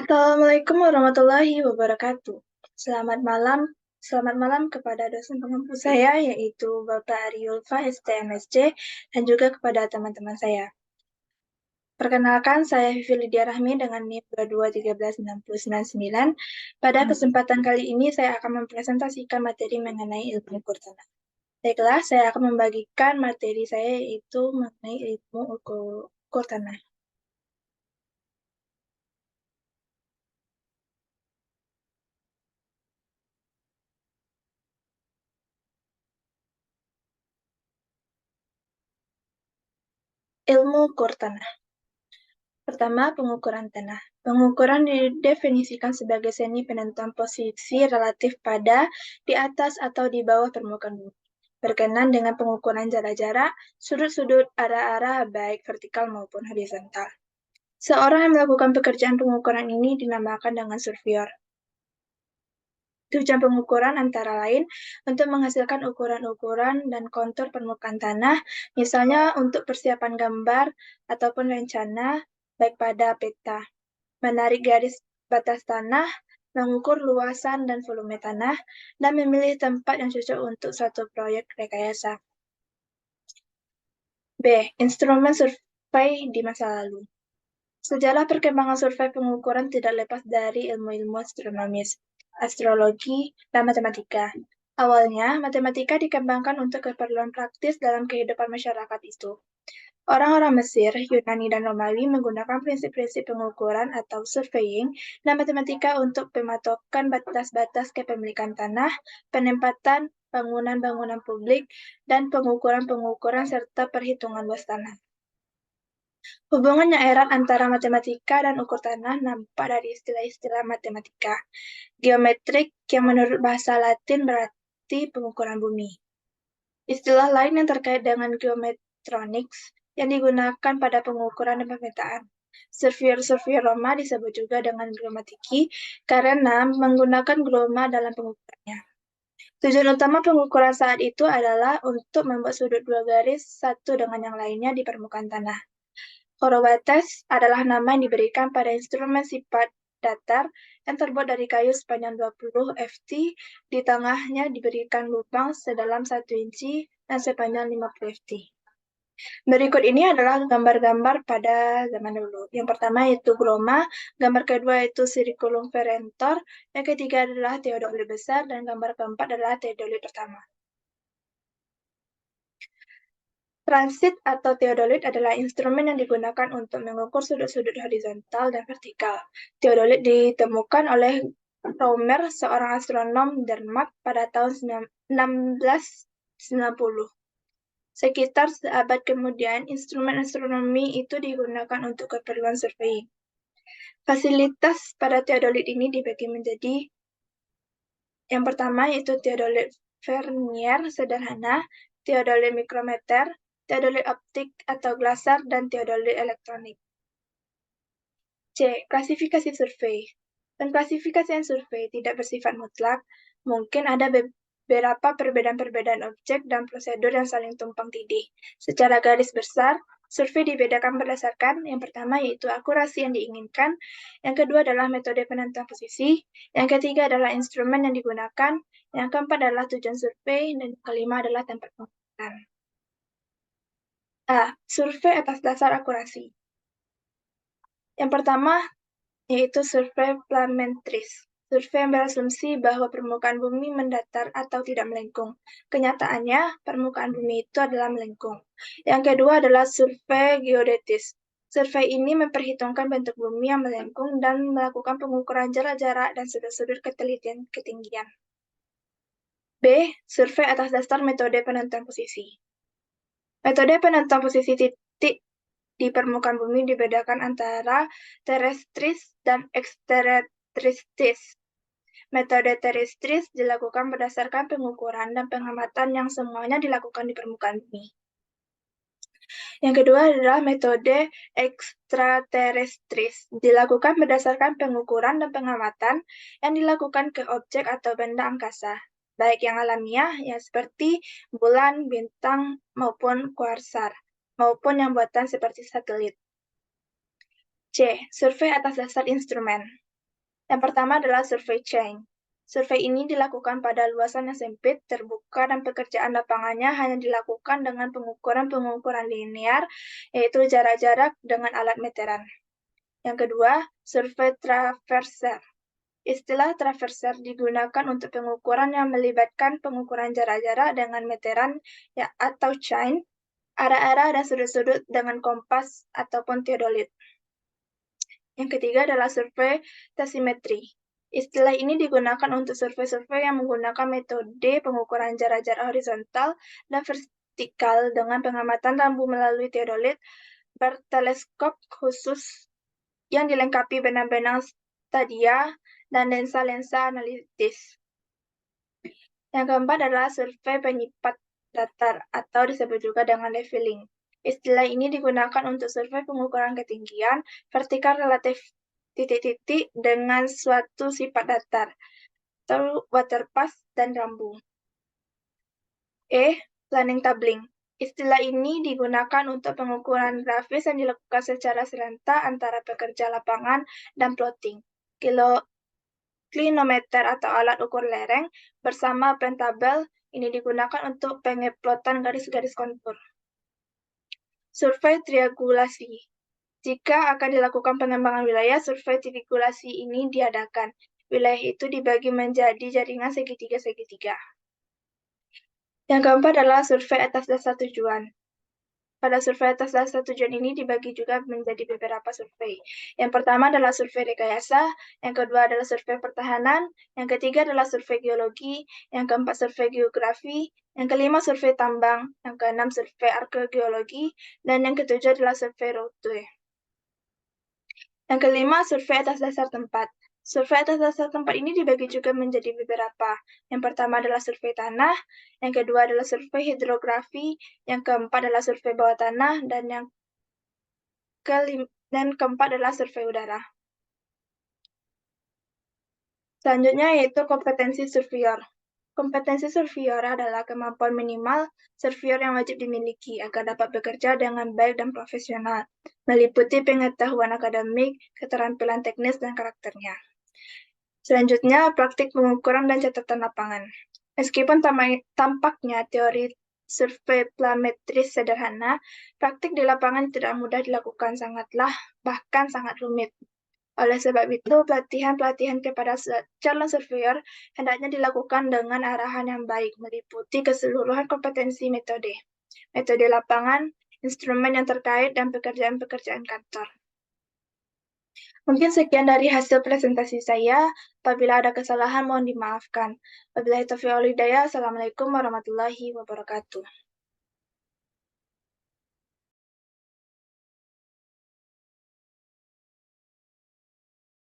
Assalamualaikum warahmatullahi wabarakatuh. Selamat malam, selamat malam kepada dosen pengampu saya, yaitu Bapak Ariulfa STMSC, dan juga kepada teman-teman saya. Perkenalkan, saya Vivi Lydia Rahmi dengan NIM 22136099. Pada kesempatan kali ini, saya akan mempresentasikan materi mengenai ilmu ukur tanah. Baiklah, saya akan membagikan materi saya, yaitu mengenai ilmu ukur tanah. Ilmu ukur tanah. Pertama, pengukuran tanah. Pengukuran didefinisikan sebagai seni penentuan posisi relatif pada, di atas, atau di bawah permukaan bumi. Berkenan dengan pengukuran jarak-jarak, sudut-sudut, arah-arah, baik vertikal maupun horizontal. Seorang yang melakukan pekerjaan pengukuran ini dinamakan dengan surveyor. Tujuan pengukuran antara lain untuk menghasilkan ukuran-ukuran dan kontur permukaan tanah, misalnya untuk persiapan gambar ataupun rencana, baik pada peta, menarik garis batas tanah, mengukur luasan dan volume tanah, dan memilih tempat yang cocok untuk suatu proyek rekayasa. B. Instrumen survei di masa lalu. Sejarah perkembangan survei pengukuran tidak lepas dari ilmu-ilmu astronomis, astrologi, dan matematika. Awalnya, matematika dikembangkan untuk keperluan praktis dalam kehidupan masyarakat itu. Orang-orang Mesir, Yunani, dan Romawi menggunakan prinsip-prinsip pengukuran atau surveying dan matematika untuk pematokan batas-batas kepemilikan tanah, penempatan bangunan-bangunan publik, dan pengukuran-pengukuran serta perhitungan luas tanah. Hubungan yang erat antara matematika dan ukur tanah nampak dari istilah-istilah matematika. Geometrik yang menurut bahasa Latin berarti pengukuran bumi. Istilah lain yang terkait dengan geometronics yang digunakan pada pengukuran dan pemetaan. Surveyor-surveyor Roma disebut juga dengan geomatiki karena menggunakan gloma dalam pengukurannya. Tujuan utama pengukuran saat itu adalah untuk membuat sudut dua garis satu dengan yang lainnya di permukaan tanah. Orobates adalah nama yang diberikan pada instrumen sifat datar yang terbuat dari kayu sepanjang 20 ft, di tengahnya diberikan lubang sedalam 1 inci dan sepanjang 50 ft. Berikut ini adalah gambar-gambar pada zaman dulu. Yang pertama yaitu gloma, gambar kedua yaitu circulum ferentor, yang ketiga adalah teodolit besar, dan gambar keempat adalah teodolit pertama. Transit atau teodolit adalah instrumen yang digunakan untuk mengukur sudut-sudut horizontal dan vertikal. Teodolit ditemukan oleh Roemer, seorang astronom Denmark, pada tahun 1690. Sekitar seabad kemudian, instrumen astronomi itu digunakan untuk keperluan survei. Fasilitas pada teodolit ini dibagi menjadi yang pertama yaitu teodolit Vernier sederhana, teodolit mikrometer, teodolit optik atau glasar, dan teodolit elektronik. C. Klasifikasi survei. Pengklasifikasian survei tidak bersifat mutlak. Mungkin ada beberapa perbedaan-perbedaan objek dan prosedur yang saling tumpang tindih. Secara garis besar, survei dibedakan berdasarkan yang pertama yaitu akurasi yang diinginkan, yang kedua adalah metode penentuan posisi, yang ketiga adalah instrumen yang digunakan, yang keempat adalah tujuan survei, dan yang kelima adalah tempat pengukuran. A. Survei atas dasar akurasi. Yang pertama yaitu survei planimetris. Survei yang berasumsi bahwa permukaan bumi mendatar atau tidak melengkung. Kenyataannya, permukaan bumi itu adalah melengkung. Yang kedua adalah survei geodetis. Survei ini memperhitungkan bentuk bumi yang melengkung dan melakukan pengukuran jarak-jarak dan sudut-sudut ketinggian. B. Survei atas dasar metode penentuan posisi. Metode penentuan posisi titik di permukaan bumi dibedakan antara terestris dan eksterestris. Metode terestris dilakukan berdasarkan pengukuran dan pengamatan yang semuanya dilakukan di permukaan bumi. Yang kedua adalah metode ekstraterestris. Dilakukan berdasarkan pengukuran dan pengamatan yang dilakukan ke objek atau benda angkasa, baik yang alamiah, yang seperti bulan, bintang, maupun kuasar, maupun yang buatan seperti satelit. C. Survei atas dasar instrumen. Yang pertama adalah survei chain. Survei ini dilakukan pada luasan yang sempit, terbuka, dan pekerjaan lapangannya hanya dilakukan dengan pengukuran-pengukuran linear, yaitu jarak-jarak dengan alat meteran. Yang kedua, survei traverser. Istilah traverser digunakan untuk pengukuran yang melibatkan pengukuran jarak-jarak dengan meteran atau chain, arah-arah dan sudut-sudut dengan kompas ataupun teodolit. Yang ketiga adalah survei tasimetri. Istilah ini digunakan untuk survei-survei yang menggunakan metode pengukuran jarak-jarak horizontal dan vertikal dengan pengamatan rambu melalui teodolit berteleskop khusus yang dilengkapi benang-benang stadia dan lensa-lensa analitis. Yang keempat adalah survei penyipat datar atau disebut juga dengan leveling. Istilah ini digunakan untuk survei pengukuran ketinggian vertikal relatif titik-titik dengan suatu sifat datar, atau waterpath dan rambu. Planning tabling. Istilah ini digunakan untuk pengukuran grafis yang dilakukan secara serentak antara pekerja lapangan dan plotting. Klinometer atau alat ukur lereng bersama pentabel ini digunakan untuk pengeplotan garis-garis kontur. Survei triangulasi. Jika akan dilakukan pengembangan wilayah, survei triangulasi ini diadakan. Wilayah itu dibagi menjadi jaringan segitiga-segitiga. Yang keempat adalah survei atas dasar tujuan. Pada survei atas dasar tujuan ini dibagi juga menjadi beberapa survei. Yang pertama adalah survei rekayasa, yang kedua adalah survei pertahanan, yang ketiga adalah survei geologi, yang keempat survei geografi, yang kelima survei tambang, yang keenam survei arkeogeologi, dan yang ketujuh adalah survei rute. Yang kelima, survei atas dasar tempat. Survei atas dasar tempat ini dibagi juga menjadi beberapa. Yang pertama adalah survei tanah, yang kedua adalah survei hidrografi, yang keempat adalah survei bawah tanah, dan yang keempat adalah survei udara. Selanjutnya yaitu kompetensi surveyor. Kompetensi surveyor adalah kemampuan minimal surveyor yang wajib dimiliki agar dapat bekerja dengan baik dan profesional, meliputi pengetahuan akademik, keterampilan teknis, dan karakternya. Selanjutnya, praktik pengukuran dan catatan lapangan. Meskipun tampaknya teori survei planimetris sederhana, praktik di lapangan tidak mudah dilakukan, bahkan sangat rumit. Oleh sebab itu, pelatihan-pelatihan kepada calon surveyor hendaknya dilakukan dengan arahan yang baik, meliputi keseluruhan kompetensi metode lapangan, instrumen yang terkait, dan pekerjaan-pekerjaan kantor. Mungkin sekian dari hasil presentasi saya. Apabila ada kesalahan, mohon dimaafkan. Wabillahi taufiq wal hidayah. Assalamualaikum warahmatullahi wabarakatuh.